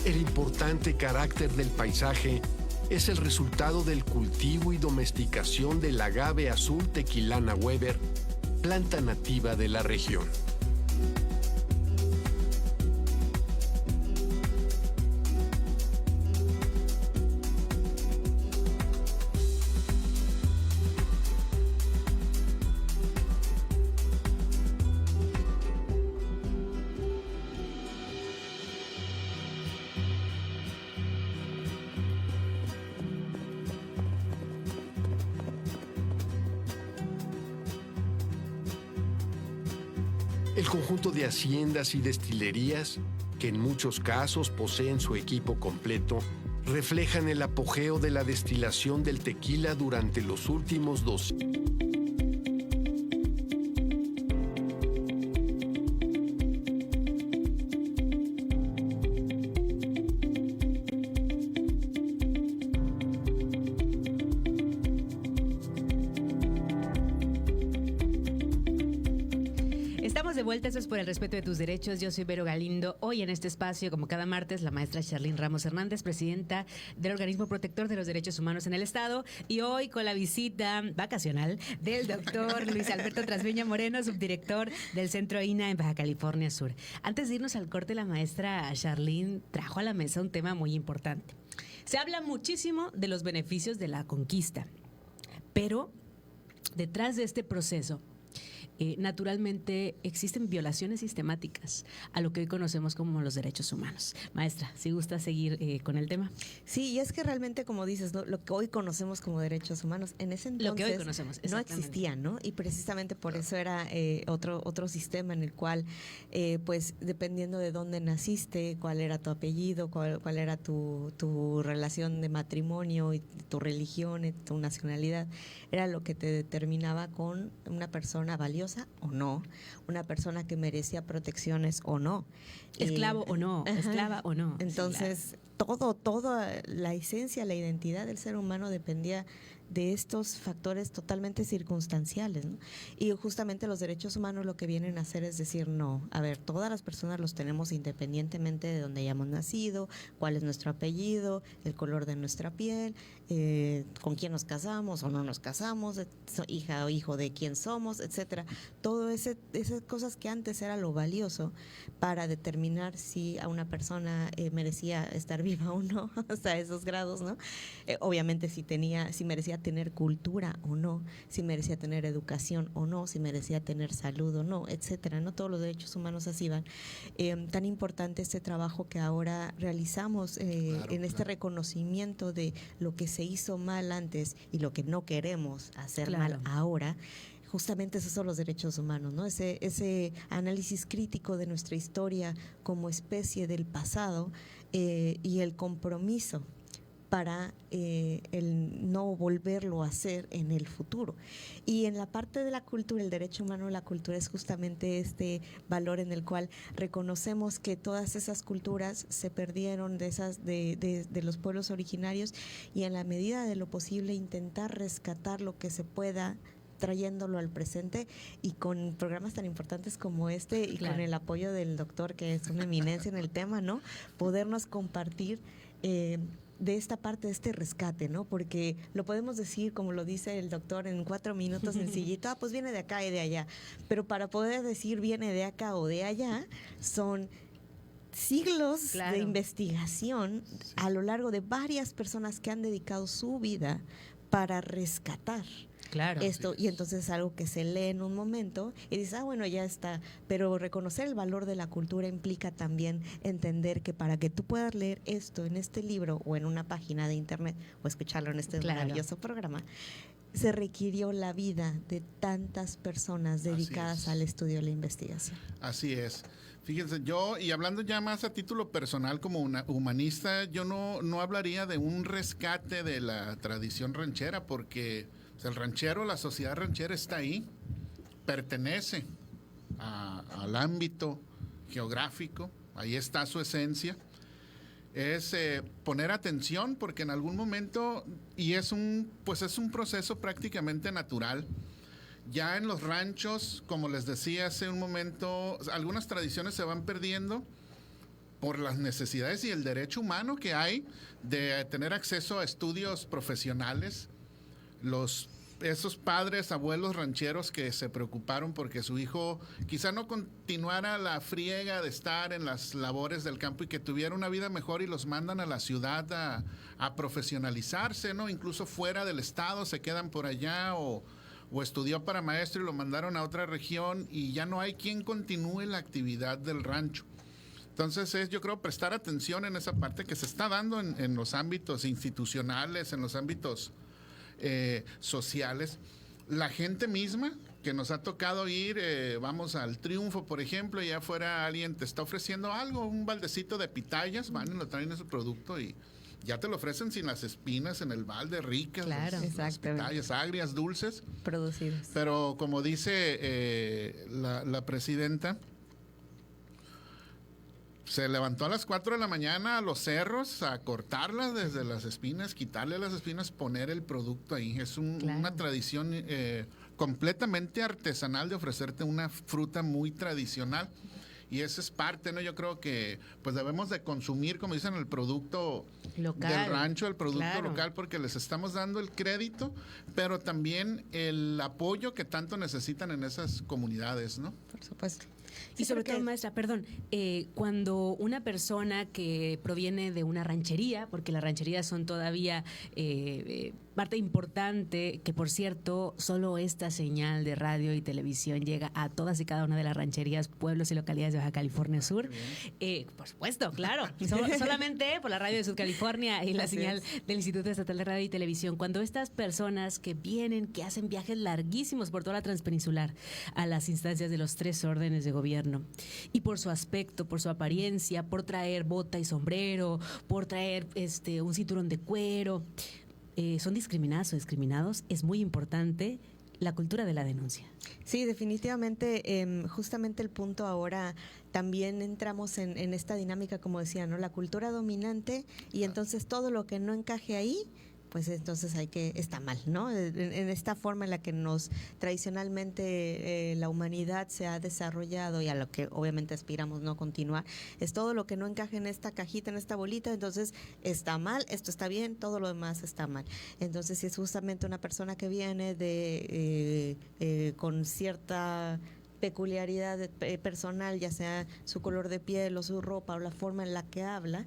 El importante carácter del paisaje es el resultado del cultivo y domesticación del agave azul tequilana Weber, planta nativa de la región. El conjunto de haciendas y destilerías, que en muchos casos poseen su equipo completo, reflejan el apogeo de la destilación del tequila durante los últimos 2 años. Estamos de vuelta, eso es Por el Respeto de Tus Derechos. Yo soy Vero Galindo. Hoy en este espacio, como cada martes, la maestra Charlín Ramos Hernández, presidenta del Organismo Protector de los Derechos Humanos en el Estado, y hoy con la visita vacacional del doctor Luis Alberto Trasviña Moreno, subdirector del Centro INA en Baja California Sur. Antes de irnos al corte, la maestra Charlín trajo a la mesa un tema muy importante. Se habla muchísimo de los beneficios de la conquista, pero detrás de este proceso, naturalmente existen violaciones sistemáticas a lo que hoy conocemos como los derechos humanos. Maestra, si gusta seguir con el tema. Sí, y es que realmente, como dices, ¿no?, lo que hoy conocemos como derechos humanos, en ese entonces lo que hoy conocemos, no existían, ¿no? Y precisamente por eso era otro sistema en el cual, pues, dependiendo de dónde naciste, cuál era tu apellido, cuál era tu relación de matrimonio y tu religión, y tu nacionalidad, era lo que te determinaba con una persona valiosa o no, una persona que merecía protecciones o no. Esclavo o no, esclava o no. Entonces, sí, claro, toda la esencia, la identidad del ser humano dependía de estos factores totalmente circunstanciales, ¿no? Y justamente los derechos humanos lo que vienen a hacer es decir, no, a ver, todas las personas los tenemos independientemente de dónde hayamos nacido, cuál es nuestro apellido, el color de nuestra piel, con quién nos casamos o no nos casamos, hija o hijo de quién somos, etcétera. Todo esas cosas que antes era lo valioso para determinar si a una persona merecía estar viva o no, hasta esos grados, ¿no? Obviamente si merecía tener cultura o no, si merecía tener educación o no, si merecía tener salud o no, etcétera, ¿no? Todos los derechos humanos así van. Tan importante este trabajo que ahora realizamos en este reconocimiento de lo que se hizo mal antes y lo que no queremos hacer mal ahora. Justamente esos son los derechos humanos, ¿no? Ese análisis crítico de nuestra historia como especie del pasado y el compromiso para el no volverlo a hacer en el futuro. Y en la parte de la cultura, el derecho humano, la cultura es justamente este valor en el cual reconocemos que todas esas culturas se perdieron de los pueblos originarios, y en la medida de lo posible intentar rescatar lo que se pueda, trayéndolo al presente, y con programas tan importantes como este y con el apoyo del doctor, que es una eminencia en el tema, ¿no? Podernos compartir de esta parte, de este rescate, ¿no? Porque lo podemos decir, como lo dice el doctor, en 4 minutos sencillito, pues viene de acá y de allá. Pero para poder decir viene de acá o de allá, son siglos de investigación a lo largo de varias personas que han dedicado su vida para rescatar esto, y entonces es algo que se lee en un momento y dices, bueno, ya está, pero reconocer el valor de la cultura implica también entender que para que tú puedas leer esto en este libro o en una página de internet o escucharlo en este maravilloso programa, se requirió la vida de tantas personas dedicadas al estudio y la investigación. Así es. Fíjense, yo, y hablando ya más a título personal como una humanista, yo no hablaría de un rescate de la tradición ranchera, porque el ranchero, la sociedad ranchera está ahí, pertenece al ámbito geográfico, ahí está su esencia. Es poner atención, porque en algún momento, y es un proceso prácticamente natural. Ya en los ranchos, como les decía hace un momento, algunas tradiciones se van perdiendo por las necesidades y el derecho humano que hay de tener acceso a estudios profesionales. Esos padres, abuelos rancheros que se preocuparon porque su hijo quizá no continuara la friega de estar en las labores del campo y que tuviera una vida mejor, y los mandan a la ciudad a profesionalizarse, ¿no? Incluso fuera del estado, se quedan por allá o estudió para maestro y lo mandaron a otra región y ya no hay quien continúe la actividad del rancho. Entonces yo creo prestar atención en esa parte que se está dando en los ámbitos institucionales, en los ámbitos sociales. La gente misma que nos ha tocado ir, vamos al Triunfo, por ejemplo, y afuera alguien te está ofreciendo algo, un baldecito de pitayas, van y lo traen ese producto y ya te lo ofrecen sin las espinas en el balde, ricas, las pitayas agrias, dulces. Producidas. Pero como dice la presidenta, se levantó a las 4 de la mañana a los cerros a cortarlas desde las espinas, quitarle las espinas, poner el producto ahí. Es una tradición completamente artesanal de ofrecerte una fruta muy tradicional. Y eso es parte, ¿no? Yo creo que pues debemos de consumir, como dicen, el producto local, del rancho, el producto local, porque les estamos dando el crédito, pero también el apoyo que tanto necesitan en esas comunidades, ¿no? Por supuesto. Y sobre todo, maestra, perdón, cuando una persona que proviene de una ranchería, porque las rancherías son todavía parte importante, que por cierto, solo esta señal de radio y televisión llega a todas y cada una de las rancherías, pueblos y localidades de Baja California Sur. Por supuesto, claro, solamente por la radio de Sud California y la señal del Instituto Estatal de Radio y Televisión. Cuando estas personas que vienen, que hacen viajes larguísimos por toda la transpeninsular a las instancias de los 3 órdenes de gobierno, y por su aspecto, por su apariencia, por traer bota y sombrero, por traer un cinturón de cuero, son discriminadas o discriminados, es muy importante la cultura de la denuncia. Sí, definitivamente, justamente el punto ahora también entramos en esta dinámica, como decía, ¿no? La cultura dominante, y entonces todo lo que no encaje ahí, pues entonces está mal, ¿no? En esta forma en la que tradicionalmente la humanidad se ha desarrollado y a lo que obviamente aspiramos no continuar, es todo lo que no encaje en esta cajita, en esta bolita, entonces está mal, esto está bien, todo lo demás está mal. Entonces, si es justamente una persona que viene con cierta peculiaridad personal, ya sea su color de piel o su ropa o la forma en la que habla,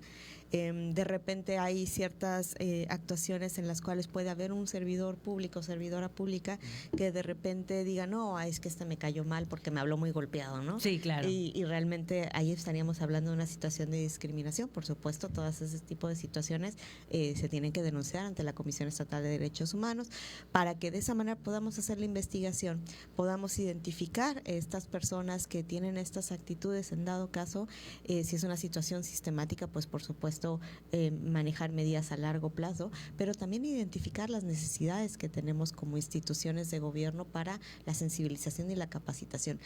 de repente hay ciertas actuaciones en las cuales puede haber un servidor público, servidora pública, que de repente diga, no, es que me cayó mal porque me habló muy golpeado, ¿no? Sí, claro. Y realmente ahí estaríamos hablando de una situación de discriminación. Por supuesto, todas ese tipo de situaciones se tienen que denunciar ante la Comisión Estatal de Derechos Humanos para que de esa manera podamos hacer la investigación, podamos identificar estas personas que tienen estas actitudes, en dado caso, si es una situación sistemática, pues por supuesto manejar medidas a largo plazo, pero también identificar las necesidades que tenemos como instituciones de gobierno para la sensibilización y la capacitación.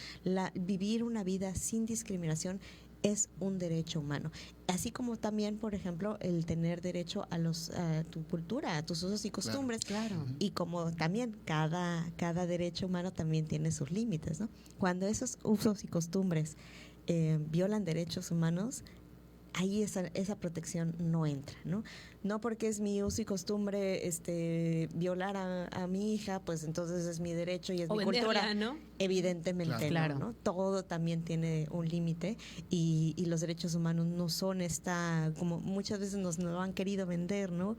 Vivir una vida sin discriminación es un derecho humano, así como también, por ejemplo, el tener derecho a tu cultura, a tus usos y costumbres. Claro. Y como también cada derecho humano también tiene sus límites, ¿no? Cuando esos usos y costumbres violan derechos humanos, ahí esa protección no entra, ¿no? No porque es mi uso y costumbre violar a mi hija, pues entonces es mi derecho y es mi cultura, ¿no? Evidentemente claro. ¿no? Todo también tiene un límite y los derechos humanos no son como muchas veces nos lo han querido vender, ¿no?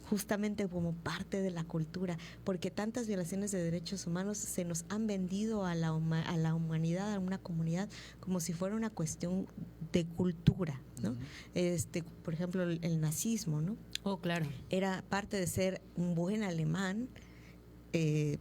justamente como parte de la cultura, porque tantas violaciones de derechos humanos se nos han vendido a la humanidad, a una comunidad, como si fuera una cuestión de cultura, ¿no? Por ejemplo, el nazismo, ¿no? Oh, claro. Era parte de ser un buen alemán,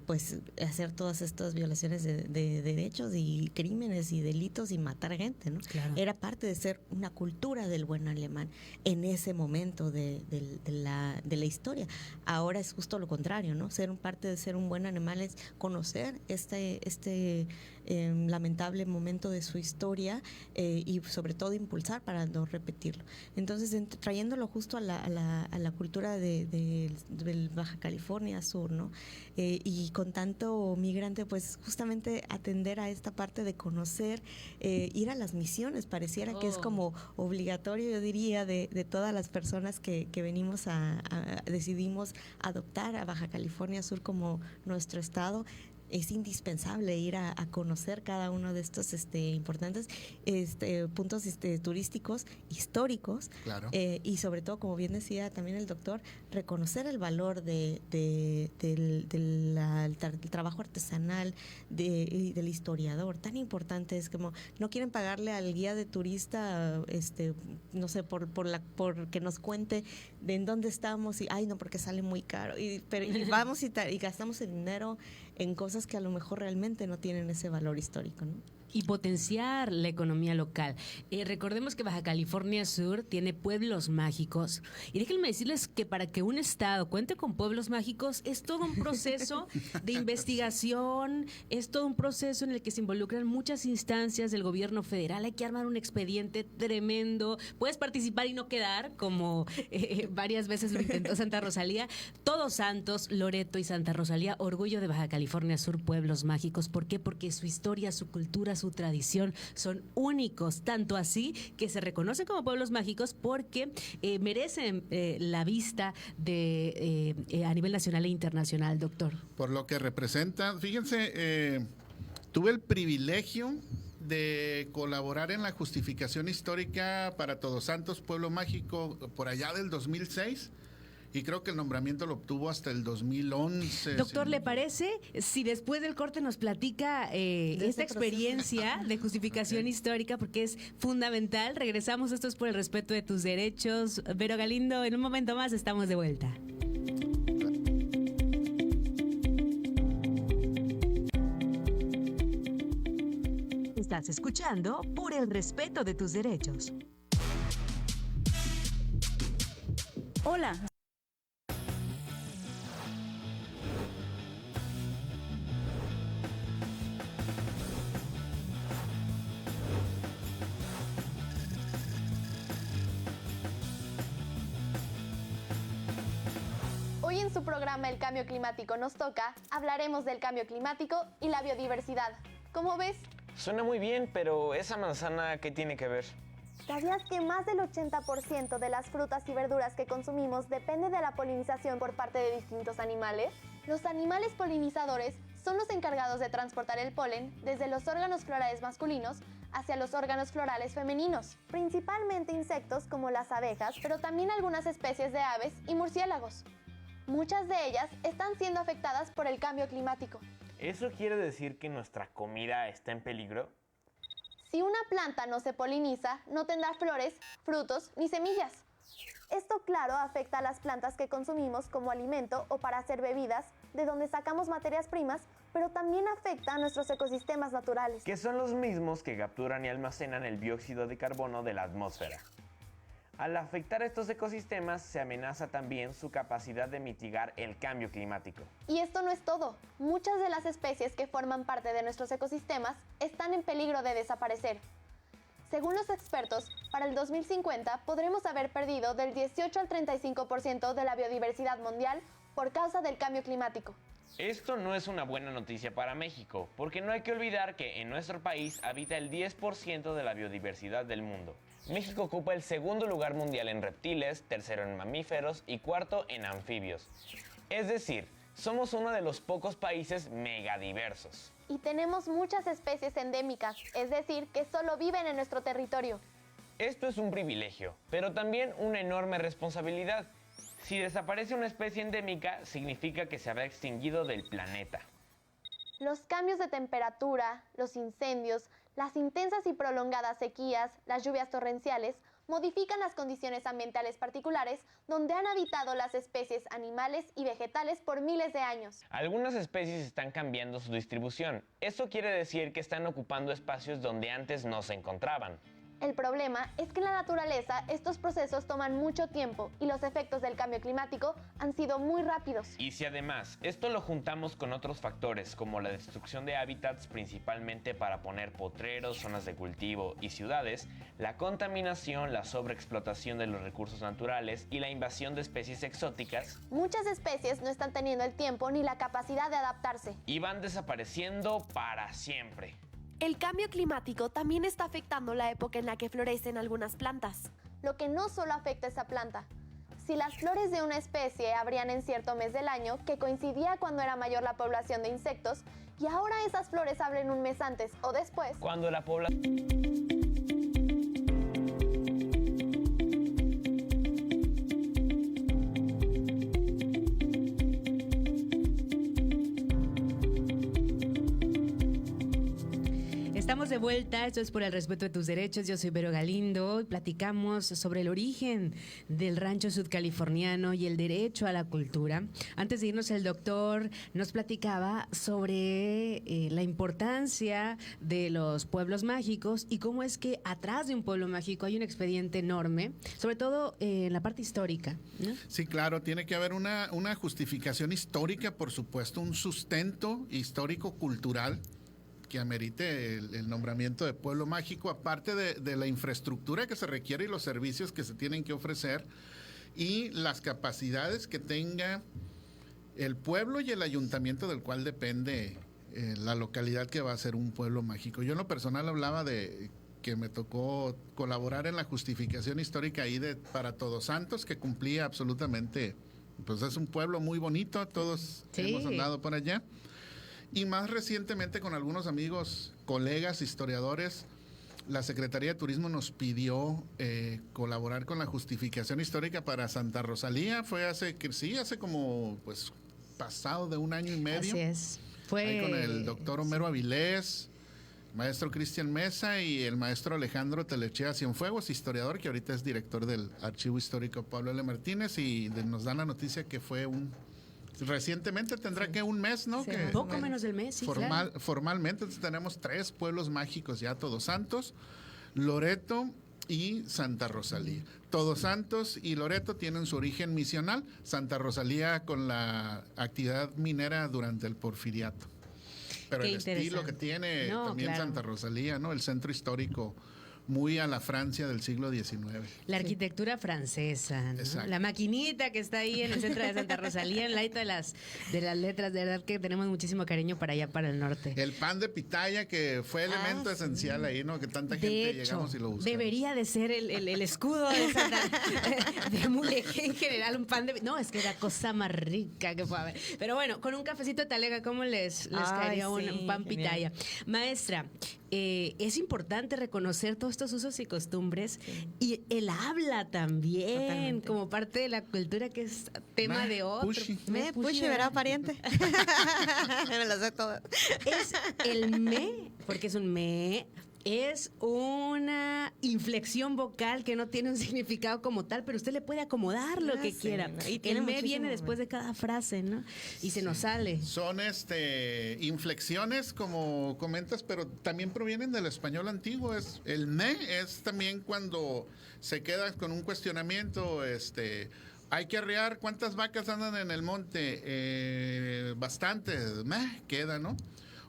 pues hacer todas estas violaciones de derechos y crímenes y delitos y matar gente, ¿no? Claro. Era parte de ser una cultura del buen alemán en ese momento de la historia. Ahora es justo lo contrario, ¿no? Parte de ser un buen alemán es conocer este lamentable momento de su historia y sobre todo impulsar para no repetirlo. Entonces, trayéndolo justo a la cultura del Baja California Sur, ¿no? Y con tanto migrante, pues justamente atender a esta parte de conocer, ir a las misiones, pareciera que es como obligatorio, yo diría, de todas las personas que venimos decidimos adoptar a Baja California Sur como nuestro estado. Es indispensable ir a conocer cada uno de estos importantes puntos turísticos históricos, claro. Y sobre todo, como bien decía también el doctor, reconocer el valor del trabajo artesanal del historiador. Tan importante es como no quieren pagarle al guía de turista, no sé, por que nos cuente de en dónde estamos y no, porque sale muy caro y vamos y gastamos el dinero en cosas que a lo mejor realmente no tienen ese valor histórico, ¿no? Y potenciar la economía local. Recordemos que Baja California Sur tiene pueblos mágicos. Y déjenme decirles que para que un estado cuente con pueblos mágicos es todo un proceso de investigación, es todo un proceso en el que se involucran muchas instancias del gobierno federal. Hay que armar un expediente tremendo. Puedes participar y no quedar, como varias veces lo intentó Santa Rosalía. Todos Santos, Loreto y Santa Rosalía, orgullo de Baja California Sur, pueblos mágicos. ¿Por qué? Porque su historia, su cultura, su tradición son únicos, tanto así que se reconocen como pueblos mágicos porque merecen la vista a nivel nacional e internacional, doctor. Por lo que representan, fíjense, tuve el privilegio de colaborar en la justificación histórica para Todos Santos, Pueblo Mágico, por allá del 2006. Y creo que el nombramiento lo obtuvo hasta el 2011. Doctor, ¿le parece si después del corte nos platica esta experiencia de justificación histórica? Porque es fundamental. Regresamos, esto es por el respeto de tus derechos. Vero Galindo, en un momento más estamos de vuelta. Estás escuchando Por el respeto de tus derechos. Hola. Hoy en su programa El Cambio Climático nos toca, hablaremos del cambio climático y la biodiversidad. ¿Cómo ves? Suena muy bien, pero esa manzana, ¿qué tiene que ver? ¿Sabías que más del 80% de las frutas y verduras que consumimos depende de la polinización por parte de distintos animales? Los animales polinizadores son los encargados de transportar el polen desde los órganos florales masculinos hacia los órganos florales femeninos, principalmente insectos como las abejas, pero también algunas especies de aves y murciélagos. Muchas de ellas están siendo afectadas por el cambio climático. ¿Eso quiere decir que nuestra comida está en peligro? Si una planta no se poliniza, no tendrá flores, frutos ni semillas. Esto, claro, afecta a las plantas que consumimos como alimento o para hacer bebidas, de donde sacamos materias primas, pero también afecta a nuestros ecosistemas naturales. Que son los mismos que capturan y almacenan el dióxido de carbono de la atmósfera. Al afectar estos ecosistemas, se amenaza también su capacidad de mitigar el cambio climático. Y esto no es todo. Muchas de las especies que forman parte de nuestros ecosistemas están en peligro de desaparecer. Según los expertos, para el 2050 podremos haber perdido del 18 al 35% de la biodiversidad mundial por causa del cambio climático. Esto no es una buena noticia para México, porque no hay que olvidar que en nuestro país habita el 10% de la biodiversidad del mundo. México ocupa el segundo lugar mundial en reptiles, tercero en mamíferos y cuarto en anfibios. Es decir, somos uno de los pocos países megadiversos. Y tenemos muchas especies endémicas, es decir, que solo viven en nuestro territorio. Esto es un privilegio, pero también una enorme responsabilidad. Si desaparece una especie endémica, significa que se habrá extinguido del planeta. Los cambios de temperatura, los incendios, las intensas y prolongadas sequías, las lluvias torrenciales, modifican las condiciones ambientales particulares donde han habitado las especies animales y vegetales por miles de años. Algunas especies están cambiando su distribución. Esto quiere decir que están ocupando espacios donde antes no se encontraban. El problema es que en la naturaleza estos procesos toman mucho tiempo y los efectos del cambio climático han sido muy rápidos. Y si además esto lo juntamos con otros factores como la destrucción de hábitats principalmente para poner potreros, zonas de cultivo y ciudades, la contaminación, la sobreexplotación de los recursos naturales y la invasión de especies exóticas, muchas especies no están teniendo el tiempo ni la capacidad de adaptarse. Y van desapareciendo para siempre. El cambio climático también está afectando la época en la que florecen algunas plantas. Lo que no solo afecta a esa planta. Si las flores de una especie abrían en cierto mes del año, que coincidía cuando era mayor la población de insectos, y ahora esas flores abren un mes antes o después, cuando la población... Estamos de vuelta, esto es Por el Respeto de Tus Derechos, yo soy Vero Galindo y platicamos sobre el origen del rancho sudcaliforniano y el derecho a la cultura. Antes de irnos, el doctor nos platicaba sobre la importancia de los pueblos mágicos y cómo es que atrás de un pueblo mágico hay un expediente enorme, sobre todo en la parte histórica, ¿no? Sí, claro, tiene que haber una justificación histórica, por supuesto, un sustento histórico-cultural que amerite el nombramiento de pueblo mágico, aparte de la infraestructura que se requiere y los servicios que se tienen que ofrecer y las capacidades que tenga el pueblo y el ayuntamiento del cual depende la localidad que va a ser un pueblo mágico. Yo en lo personal hablaba de que me tocó colaborar en la justificación histórica ahí para Todos Santos, que cumplía absolutamente, pues es un pueblo muy bonito, todos hemos andado por allá. Y más recientemente con algunos amigos, colegas, historiadores, la Secretaría de Turismo nos pidió colaborar con la justificación histórica para Santa Rosalía. Fue hace como pues pasado de un año y medio. Así es. Fue ahí con el doctor Homero Avilés, maestro Cristian Mesa y el maestro Alejandro Telechea Cienfuegos, historiador que ahorita es director del Archivo Histórico Pablo L. Martínez, y nos dan la noticia que fue recientemente, tendrá que un mes, ¿no? Sí, que poco menos del mes, sí, claro. Formalmente, entonces tenemos 3 pueblos mágicos ya: Todos Santos, Loreto y Santa Rosalía. Todos Santos y Loreto tienen su origen misional, Santa Rosalía con la actividad minera durante el Porfiriato. Pero el estilo que tiene también claro. Santa Rosalía, ¿no? El centro histórico muy a la Francia del siglo XIX. La arquitectura francesa, ¿no? La maquinita que está ahí en el centro de Santa Rosalía, en el ladito de las letras, de verdad que tenemos muchísimo cariño para allá, para el norte. El pan de pitaya, que fue elemento esencial ahí, ¿no? Que tanta gente llegamos y lo buscamos. Debería de ser el escudo de Santa de Mulegé en general, un pan de... No, es que era cosa más rica que puede haber. Pero bueno, con un cafecito de talega, ¿cómo les caería un pan pitaya? Maestra, es importante reconocer todos estos usos y costumbres y el habla también. Totalmente. Como parte de la cultura, que es tema de otro. Pushi, ¿verdad, pariente? Me lo sé todo. Es el me, porque es un me. Es una inflexión vocal que no tiene un significado como tal, pero usted le puede acomodar lo que quiera. ¿No? Y el me viene después de cada frase, ¿no? Y se nos sale. Son inflexiones, como comentas, pero también provienen del español antiguo. El me es también cuando se queda con un cuestionamiento, hay que arrear, ¿cuántas vacas andan en el monte? Bastantes, me queda, ¿no?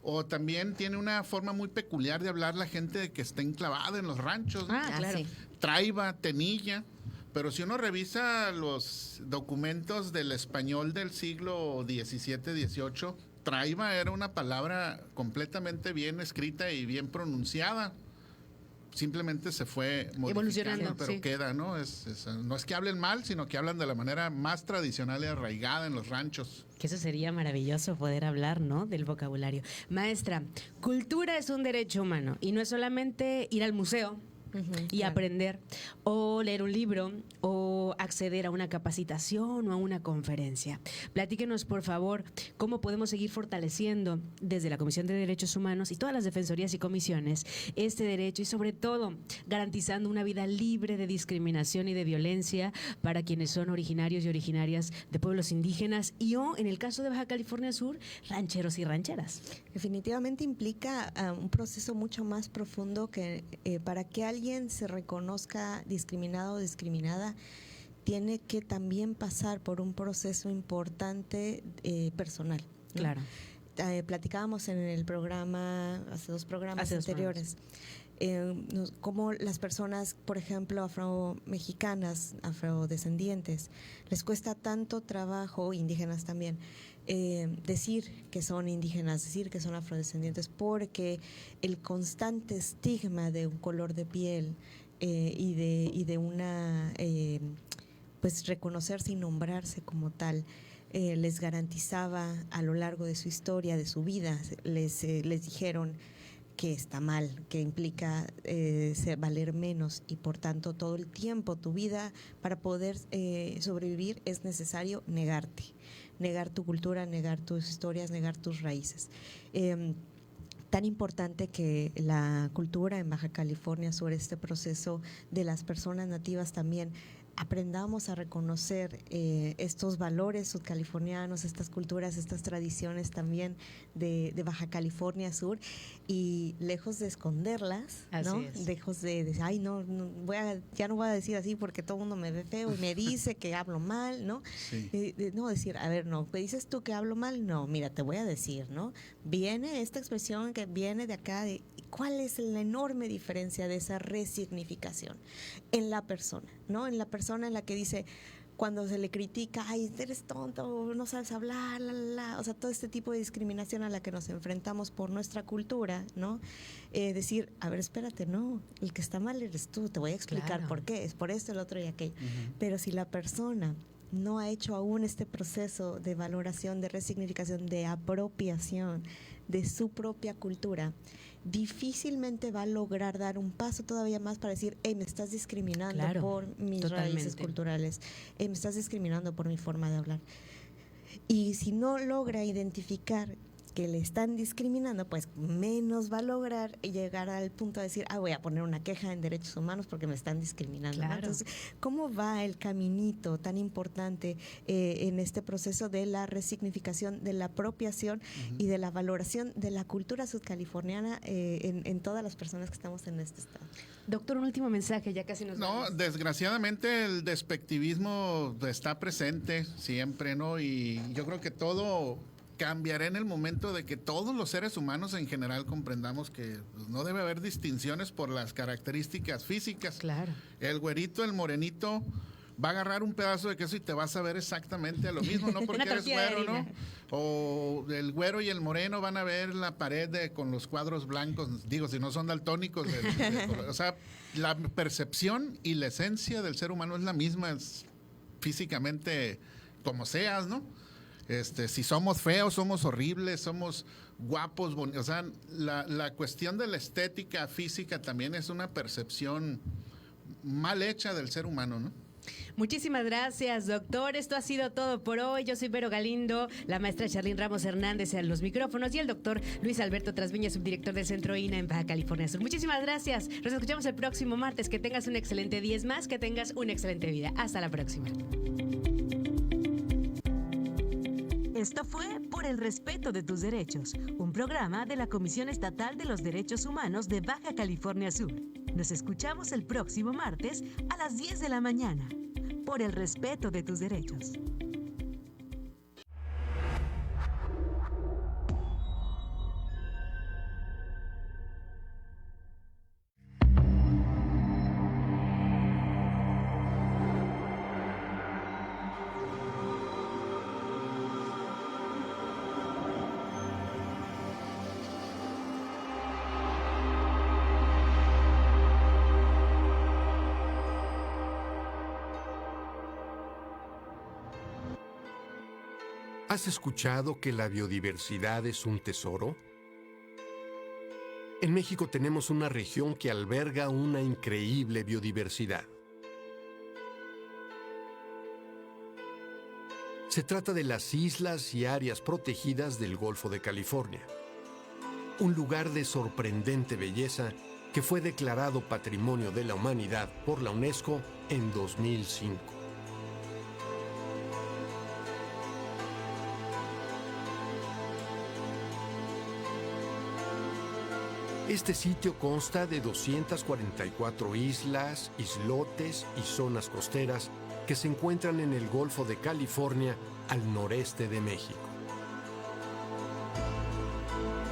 O también tiene una forma muy peculiar de hablar la gente que está enclavada en los ranchos. Claro. Traiba, tenilla. Pero si uno revisa los documentos del español del siglo XVII, XVIII, traiba era una palabra completamente bien escrita y bien pronunciada. Simplemente se fue evolucionando, pero queda, ¿no? No es que hablen mal, sino que hablan de la manera más tradicional y arraigada en los ranchos. Que eso sería maravilloso, poder hablar, ¿no? Del vocabulario. Maestra, cultura es un derecho humano y no es solamente ir al museo, y aprender, o leer un libro, o acceder a una capacitación o a una conferencia. Platíquenos, por favor, cómo podemos seguir fortaleciendo desde la Comisión de Derechos Humanos y todas las defensorías y comisiones este derecho, y sobre todo garantizando una vida libre de discriminación y de violencia para quienes son originarios y originarias de pueblos indígenas y, o en el caso de Baja California Sur, rancheros y rancheras. Definitivamente implica un proceso mucho más profundo que para que alguien se reconozca discriminado o discriminada, tiene que también pasar por un proceso importante personal, ¿no? Claro. Platicábamos en el programa, hace dos programas anteriores, cómo las personas, por ejemplo, afromexicanas, afrodescendientes, les cuesta tanto trabajo, indígenas también, decir que son indígenas, decir que son afrodescendientes, porque el constante estigma de un color de piel y de una pues reconocerse y nombrarse como tal les garantizaba a lo largo de su historia, de su vida, les dijeron que está mal, que implica valer menos, y por tanto todo el tiempo tu vida, para poder sobrevivir, es necesario negarte, negar tu cultura, negar tus historias, negar tus raíces. Tan importante que la cultura en Baja California Sur, este proceso de las personas nativas también, aprendamos a reconocer estos valores sudcalifornianos, estas culturas, estas tradiciones también de Baja California Sur, y lejos de esconderlas, ¿no? Lejos de decir, ay, no, ya no voy a decir así porque todo el mundo me ve feo y me dice que hablo mal, ¿no? Sí. No, decir, a ver, no, ¿me dices tú que hablo mal? No, mira, te voy a decir, ¿no? Viene esta expresión que viene de acá, ¿cuál es la enorme diferencia de esa resignificación en la persona, ¿no? En la persona en la que dice, cuando se le critica, ay, eres tonto, no sabes hablar, o sea, todo este tipo de discriminación a la que nos enfrentamos por nuestra cultura, ¿no? Decir, a ver, espérate, no, el que está mal eres tú, te voy a explicar por qué, es por esto, el otro y aquello. Pero si la persona no ha hecho aún este proceso de valoración, de resignificación, de apropiación de su propia cultura, difícilmente va a lograr dar un paso todavía más para decir, hey, me estás discriminando por mis raíces culturales, me estás discriminando por mi forma de hablar. Y si no logra identificar que le están discriminando, pues menos va a lograr llegar al punto de decir, voy a poner una queja en derechos humanos porque me están discriminando. Claro. Entonces, ¿cómo va el caminito tan importante en este proceso de la resignificación, de la apropiación y de la valoración de la cultura sudcaliforniana en todas las personas que estamos en este estado? Doctor, un último mensaje, ya casi nos vamos. Desgraciadamente el despectivismo está presente siempre, ¿no? Y yo creo que todo cambiará en el momento de que todos los seres humanos en general comprendamos que no debe haber distinciones por las características físicas. Claro. El güerito, el morenito va a agarrar un pedazo de queso y te vas a ver exactamente a lo mismo, no porque eres güero, ¿no? O el güero y el moreno van a ver la pared con los cuadros blancos, digo, si no son daltónicos. O sea, la percepción y la esencia del ser humano es la misma, es físicamente como seas, ¿no? Si somos feos, somos horribles, somos guapos, o sea, la cuestión de la estética física también es una percepción mal hecha del ser humano, ¿no? Muchísimas gracias, doctor. Esto ha sido todo por hoy. Yo soy Vero Galindo, la maestra Charlín Ramos Hernández en los micrófonos y el doctor Luis Alberto Trasviña, subdirector del Centro INA en Baja California Sur. Muchísimas gracias. Nos escuchamos el próximo martes. Que tengas un excelente día, más que tengas una excelente vida. Hasta la próxima. Esto fue Por el Respeto de Tus Derechos, un programa de la Comisión Estatal de los Derechos Humanos de Baja California Sur. Nos escuchamos el próximo martes a las 10 de la mañana. Por el respeto de tus derechos. ¿Has escuchado que la biodiversidad es un tesoro? En México tenemos una región que alberga una increíble biodiversidad. Se trata de las islas y áreas protegidas del Golfo de California, un lugar de sorprendente belleza que fue declarado Patrimonio de la Humanidad por la UNESCO en 2005. Este sitio consta de 244 islas, islotes y zonas costeras que se encuentran en el Golfo de California al noreste de México.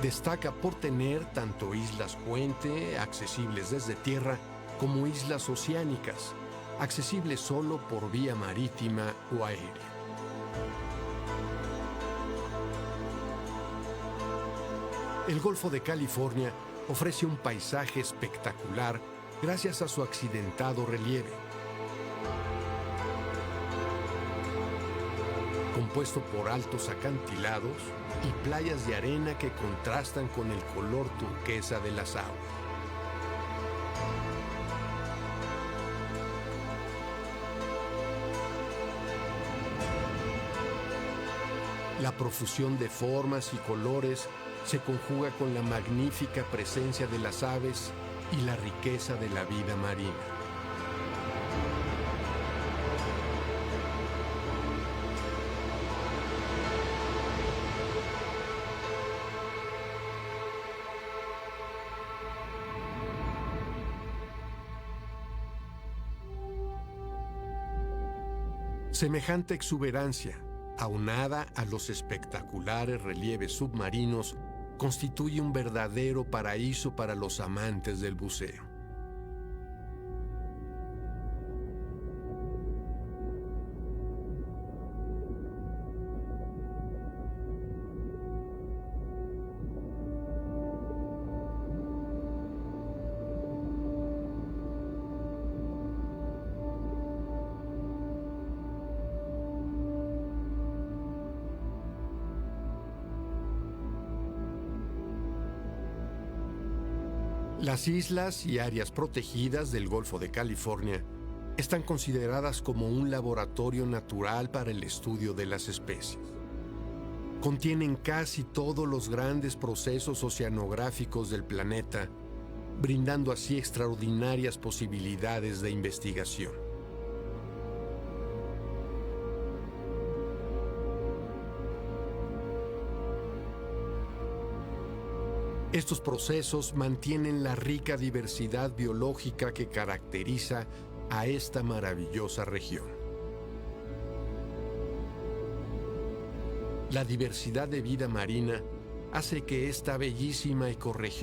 Destaca por tener tanto islas puente, accesibles desde tierra, como islas oceánicas, accesibles solo por vía marítima o aérea. El Golfo de California ofrece un paisaje espectacular gracias a su accidentado relieve. Compuesto por altos acantilados y playas de arena que contrastan con el color turquesa de las aguas. La profusión de formas y colores se conjuga con la magnífica presencia de las aves y la riqueza de la vida marina. Semejante exuberancia, aunada a los espectaculares relieves submarinos, constituye un verdadero paraíso para los amantes del buceo. Las islas y áreas protegidas del Golfo de California están consideradas como un laboratorio natural para el estudio de las especies. Contienen casi todos los grandes procesos oceanográficos del planeta, brindando así extraordinarias posibilidades de investigación. Estos procesos mantienen la rica diversidad biológica que caracteriza a esta maravillosa región. La diversidad de vida marina hace que esta bellísima ecorregión